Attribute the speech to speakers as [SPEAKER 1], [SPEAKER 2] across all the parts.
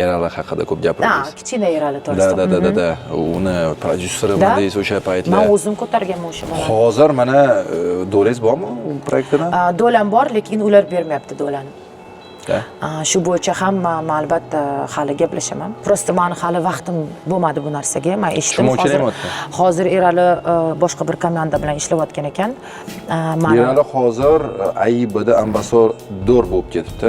[SPEAKER 1] Erali haqida ko'p gapirdingiz.
[SPEAKER 2] Kichkina Erali to'g'risida.
[SPEAKER 1] Da. Uni prodyuseri deysiz o'sha paytlar.
[SPEAKER 2] Men o'zim ko'targanman o'sha bolani.
[SPEAKER 1] Hozir mana do'langiz bormi u proyektdan?
[SPEAKER 2] Do'lam bor, lekin ular bermayapti do'lani. Shu bo'yicha ham men albatta hali gaplashaman. Prosta meni hali vaqtim bo'lmadi bu narsaga. Men eshitdim hozir Erali boshqa bir komanda bilan ishlayotgan ekan.
[SPEAKER 1] Erali hozir AIBda ambasador bo'lib ketibdi.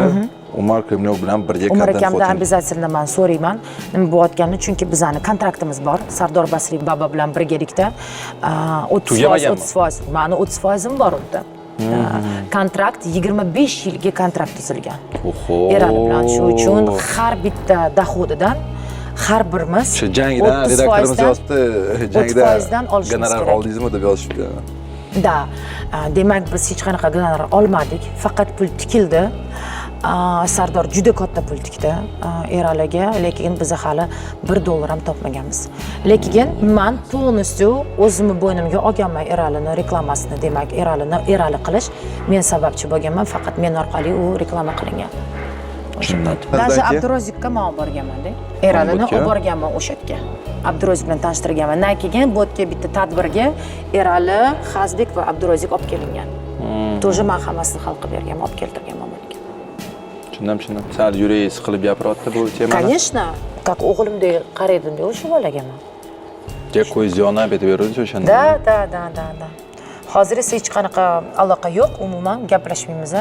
[SPEAKER 1] Umar Kremlov bilan birga
[SPEAKER 2] Umar akamdan обязательно men so'rayman nima bo'layotganini, chunki bizning kontraktimiz bor. Sardor Basriyev baba bilan birgalikda 30%, meni 30%im bor unda. Kontrakt 25 yilga kontrakt tuzilgan. Erali bilan shu uchun har bitta dohodidan har birimiz
[SPEAKER 1] jangdan redaktorimiz yozibdi, jangdan gonorar oldingizmi deb yozishibdi.
[SPEAKER 2] Da, demak biz hech qanaqa gonorar olmadik, faqat pul tikildi. Sardor juda katta pul tikdi Eraliga, lekin biz hali $1 ham topmaganmiz. Lekin men полностью o'zimni bo'ynimga olganman Eralini reklamasini, demak Erali qilish men sababchi bo'lganman, faqat men orqali u reklama qilingan. Даже Abdurozikka men olib borganman-da. Eralini olib borganman o'sha yerga. Abdurozik bilan tanishtirganman. Keyin bu yerga bitta tadbirga Erali, Xazbek va Abdurozik olib kelingan. Тоже men hammasini hal qilib berganman, olib keltirganman.
[SPEAKER 1] Tushundim. Sal yuragi siqilib gapiryapti bu temani.
[SPEAKER 2] Конечно, как o'g'limdek qaraydim-da o'sha bolaga men.
[SPEAKER 1] Ko'zingiz yonib aytaveradi o'shanda.
[SPEAKER 2] Da. Hozir esa hech qanaqa aloqa yo'q, umuman gaplashmaymiz.